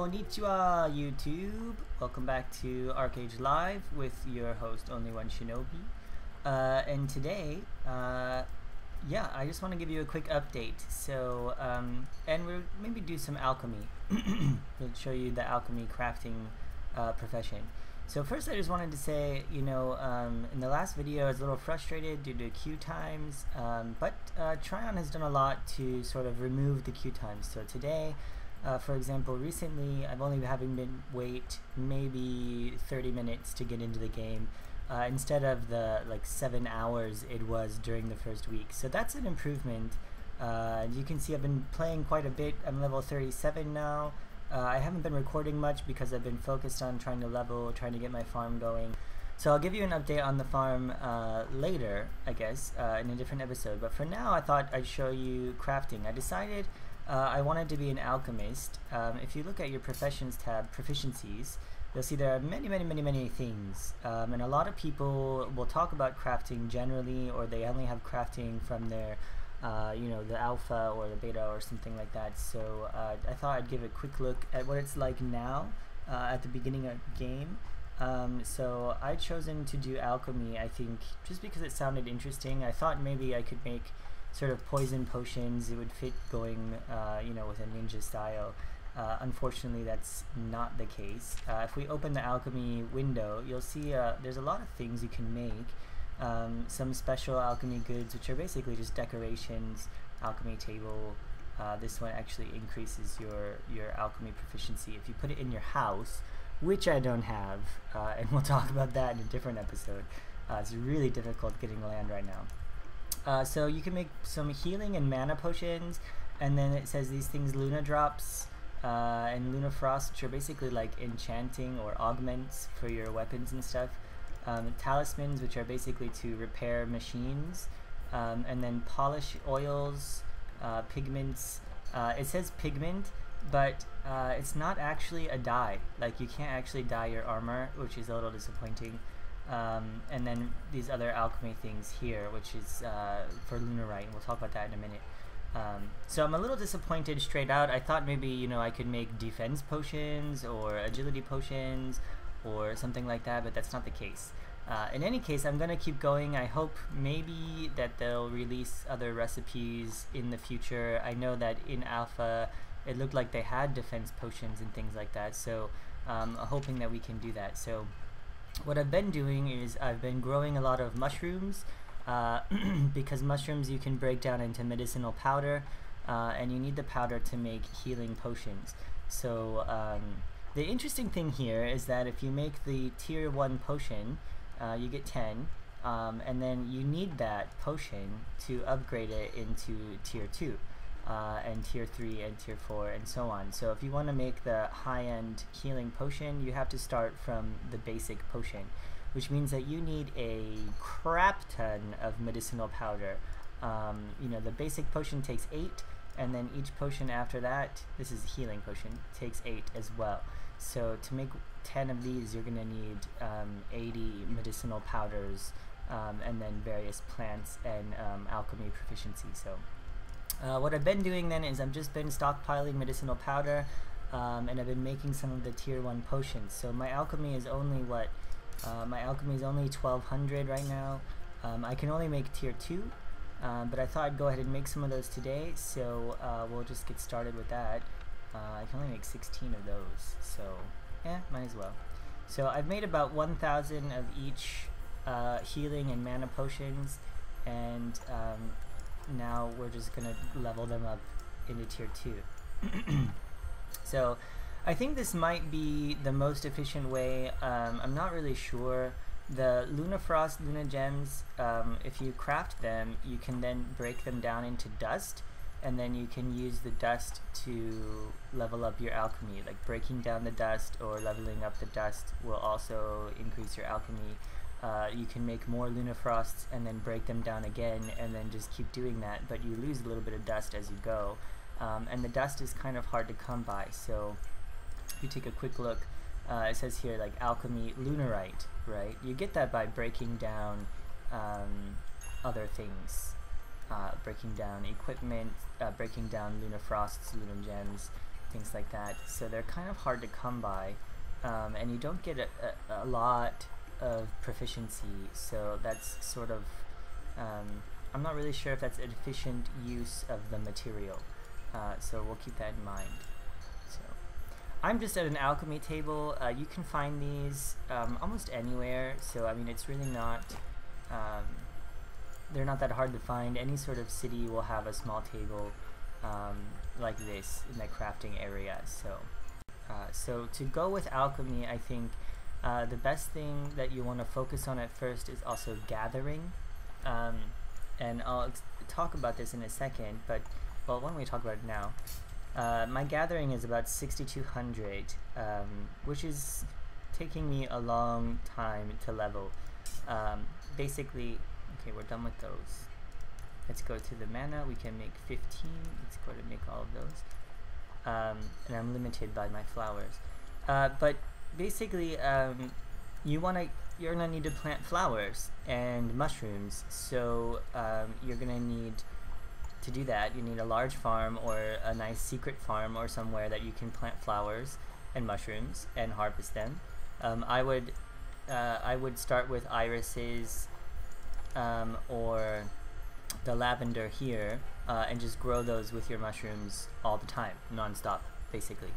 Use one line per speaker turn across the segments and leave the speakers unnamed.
Konnichiwa YouTube! Welcome back to Archeage Live with your host OnlyOneShinobi. And today, I just want to give you a quick update. So, and we'll maybe do some alchemy. We'll show you the alchemy crafting profession. So first I just wanted to say, in the last video I was a little frustrated due to queue times, but Tryon has done a lot to sort of remove the queue times. So today, for example, recently I've only been wait maybe 30 minutes to get into the game, instead of the 7 hours it was during the first week. So that's an improvement. You can see I've been playing quite a bit. I'm level 37 now. I haven't been recording much because I've been focused on trying to get my farm going. So I'll give you an update on the farm later, I guess, in a different episode. But for now, I thought I'd show you crafting. I decided I wanted to be an alchemist. If you look at your professions tab, proficiencies, you'll see there are many things. And a lot of people will talk about crafting generally, or they only have crafting from their the alpha or the beta or something like that. So I thought I'd give a quick look at what it's like now at the beginning of the game. So I've chosen to do alchemy, I think, just because it sounded interesting. I thought maybe I could make sort of poison potions. It would fit going, with a ninja style. Unfortunately, that's not the case. If we open the alchemy window, you'll see there's a lot of things you can make. Some special alchemy goods, which are basically just decorations, alchemy table. This one actually increases your alchemy proficiency if you put it in your house, which I don't have, and we'll talk about that in a different episode. It's really difficult getting land right now. So you can make some healing and mana potions, and then it says these things, Luna drops and Luna frost, which are basically like enchanting or augments for your weapons and stuff. Talismans, which are basically to repair machines, and then polish oils, pigments. It says pigment, but it's not actually a dye. Like, you can't actually dye your armor, which is a little disappointing. And then these other alchemy things here, which is for lunarite, and we'll talk about that in a minute. So I'm a little disappointed straight out. I thought maybe I could make defense potions or agility potions or something like that, but that's not the case. In any case, I'm gonna keep going. I hope maybe that they'll release other recipes in the future. I know that in alpha it looked like they had defense potions and things like that, so hoping that we can do that. So what I've been doing is I've been growing a lot of mushrooms, because mushrooms you can break down into medicinal powder, and you need the powder to make healing potions. So the interesting thing here is that if you make the tier 1 potion, you get 10, and then you need that potion to upgrade it into tier 2, and tier 3 and tier 4 and so on. So if you want to make the high-end healing potion, you have to start from the basic potion, which means that you need a crap ton of medicinal powder. The basic potion takes 8, and then each potion after that, this is a healing potion, takes 8 as well. So to make 10 of these, you're gonna need 80 medicinal powders, and then various plants and alchemy proficiency. So what I've been doing then is I've just been stockpiling medicinal powder, and I've been making some of the tier 1 potions. So my alchemy is only my alchemy is only 1200 right now. I can only make tier 2, but I thought I'd go ahead and make some of those today, so we'll just get started with that. I can only make 16 of those, so might as well. So I've made about 1000 of each healing and mana potions, and now we're just gonna level them up into tier 2. So I think this might be the most efficient way. I'm not really sure. The Luna Frost, Luna Gems, if you craft them, you can then break them down into dust, and then you can use the dust to level up your alchemy. Like, breaking down the dust or leveling up the dust will also increase your alchemy. You can make more Luna Frosts and then break them down again, and then just keep doing that, but you lose a little bit of dust as you go. And the dust is kind of hard to come by, so if you take a quick look, it says here like alchemy lunarite, right? You get that by breaking down other things, breaking down equipment, breaking down Luna Frosts, Luna Gems, things like that. So they're kind of hard to come by, and you don't get a lot of proficiency, so that's sort of, I'm not really sure if that's an efficient use of the material, so we'll keep that in mind. So I'm just at an alchemy table. You can find these almost anywhere, so I mean it's really not, they're not that hard to find. Any sort of city will have a small table like this in the crafting area. So to go with alchemy, I think the best thing that you want to focus on at first is also gathering, and I'll talk about this in a second, but well, why don't we talk about it now? My gathering is about 6,200, which is taking me a long time to level. Basically, okay, we're done with those. Let's go to the mana. We can make 15. Let's go to make all of those. And I'm limited by my flowers. But basically, you're gonna need to plant flowers and mushrooms. So you're gonna need to do that. You need a large farm or a nice secret farm or somewhere that you can plant flowers and mushrooms and harvest them. I would start with irises or the lavender here, and just grow those with your mushrooms all the time, non-stop, basically.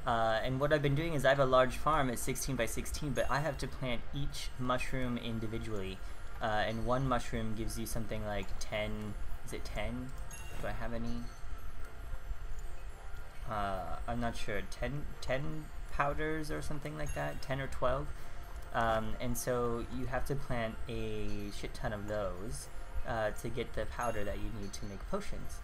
And what I've been doing is I have a large farm at 16 by 16, but I have to plant each mushroom individually, and one mushroom gives you something like 10, is it 10? Do I have any? I'm not sure, 10 powders or something like that, 10 or 12. And so you have to plant a shit ton of those to get the powder that you need to make potions.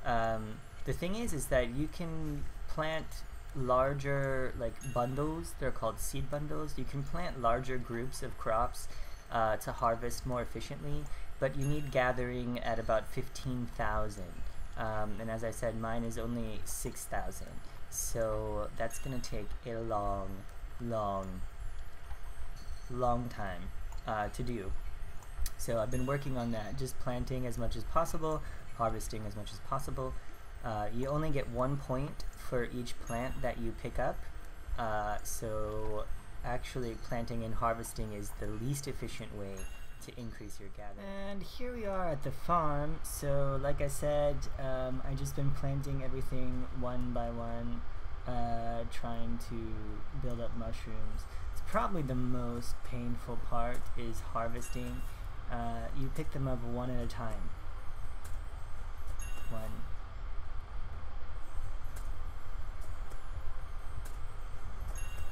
The thing is that you can plant larger bundles. They're called seed bundles. You can plant larger groups of crops to harvest more efficiently, but you need gathering at about 15,000. And as I said, mine is only 6,000. So that's gonna take a long time to do. So I've been working on that, just planting as much as possible, harvesting as much as possible. You only get 1 point for each plant that you pick up, so actually planting and harvesting is the least efficient way to increase your gathering. And here we are at the farm. So like I said, I just been planting everything one by one, trying to build up mushrooms. It's probably the most painful part is harvesting. You pick them up one at a time. One.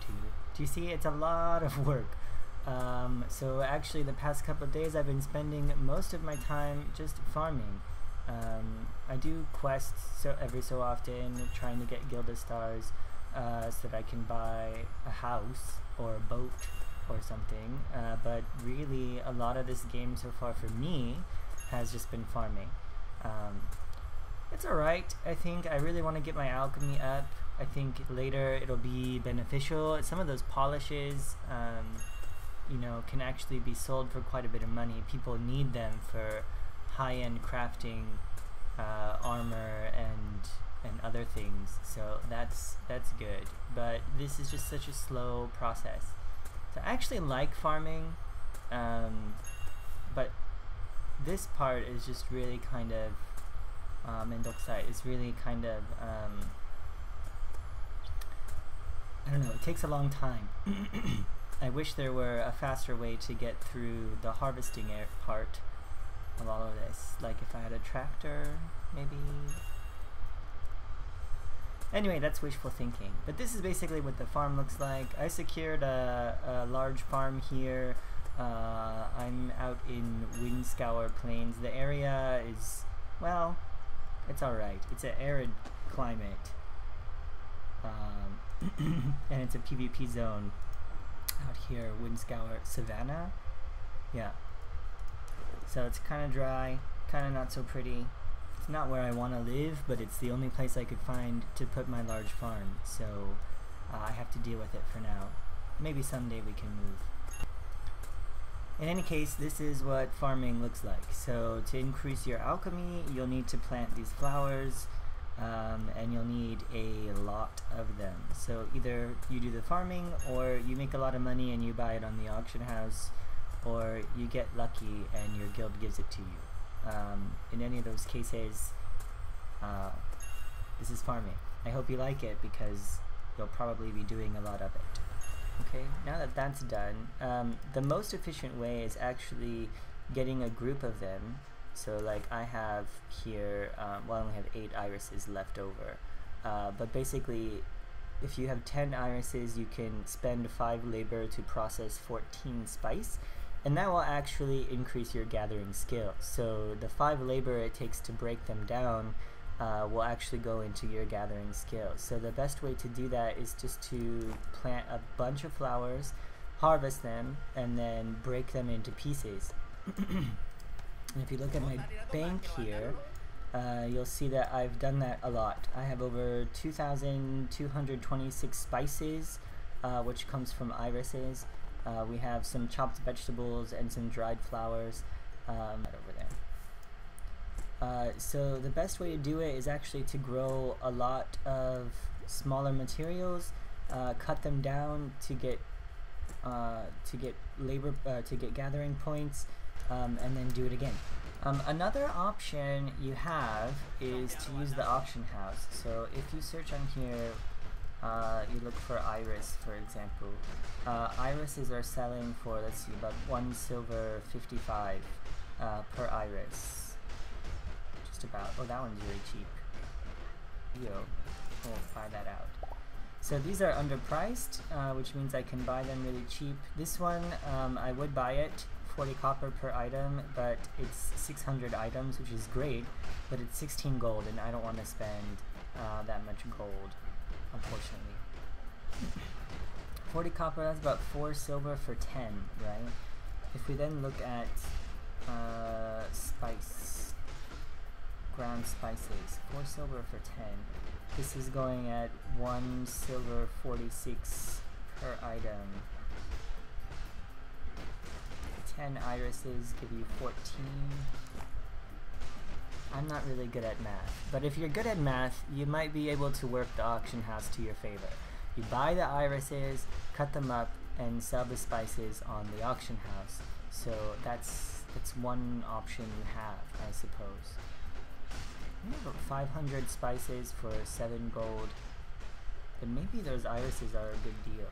Two. Do you see? It's a lot of work. So actually the past couple of days I've been spending most of my time just farming. I do quests every so often, trying to get Gilda stars so that I can buy a house or a boat or something, but really a lot of this game so far for me has just been farming. It's alright. I think I really want to get my alchemy up. I think later it'll be beneficial. Some of those polishes you know, can actually be sold for quite a bit of money. People need them for high-end crafting, armor and other things, so that's good. But this is just such a slow process. So I actually like farming, but this part is just really kind of it's really kind of I don't know, it takes a long time. I wish there were a faster way to get through the harvesting part of all of this. Like if I had a tractor, maybe. Anyway, that's wishful thinking. But this is basically what the farm looks like. I secured a large farm here. I'm out in Windscour Plains. The area is, well, it's alright. It's an arid climate. And it's a PvP zone. Out here, Windscour Savannah. Yeah. So it's kind of dry, kind of not so pretty. It's not where I want to live, but it's the only place I could find to put my large farm. So I have to deal with it for now. Maybe someday we can move. In any case, this is what farming looks like. So to increase your alchemy, you'll need to plant these flowers. and you'll need a lot of them. So either you do the farming, or you make a lot of money and you buy it on the auction house, or you get lucky and your guild gives it to you. In any of those cases, this is farming. I hope you like it, because you'll probably be doing a lot of it. Okay, now that that's done, the most efficient way is actually getting a group of them. So like I have here, well, I only have 8 irises left over, but basically if you have 10 irises, you can spend 5 labor to process 14 spice, and that will actually increase your gathering skill. So the 5 labor it takes to break them down will actually go into your gathering skill. So the best way to do that is just to plant a bunch of flowers, harvest them, and then break them into pieces. And if you look at my bank here, you'll see that I've done that a lot. I have over 2,226 spices, which comes from irises. We have some chopped vegetables and some dried flowers over there. So the best way to do it is actually to grow a lot of smaller materials, cut them down to get gathering points, and then do it again. Another option you have is to use the auction house. So if you search on here, you look for iris, for example. Irises are selling for, let's see, about 1 silver 55 per iris. Just about. Oh, that one's really cheap. Yo, we'll buy that out. So these are underpriced, which means I can buy them really cheap. This one, I would buy it, 40 copper per item, but it's 600 items, which is great, but it's 16 gold, and I don't want to spend that much gold, unfortunately. 40 copper, that's about 4 silver for 10, right? If we then look at spice, ground spices, 4 silver for 10. This is going at 1 silver 46 per item. 10 irises give you 14. I'm not really good at math, but if you're good at math, you might be able to work the auction house to your favor. You buy the irises, cut them up, and sell the spices on the auction house. So that's one option you have, I suppose. About 500 spices for 7 gold, but maybe those irises are a good deal.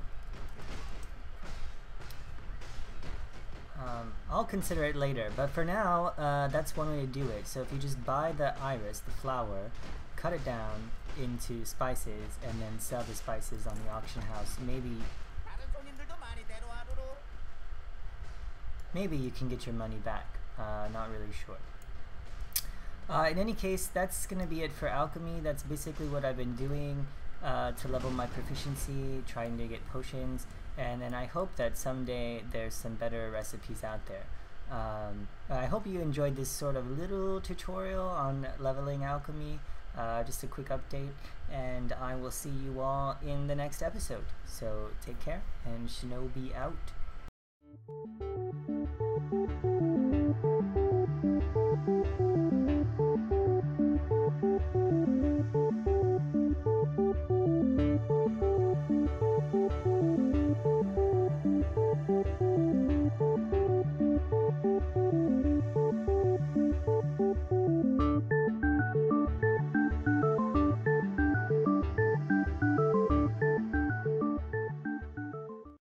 I'll consider it later, but for now, that's one way to do it. So if you just buy the iris, the flower, cut it down into spices, and then sell the spices on the auction house, maybe you can get your money back. Not really sure. In any case, that's going to be it for alchemy. That's basically what I've been doing to level my proficiency, trying to get potions, and then I hope that someday there's some better recipes out there. I hope you enjoyed this sort of little tutorial on leveling alchemy, just a quick update, and I will see you all in the next episode. So take care, and Shinobi out.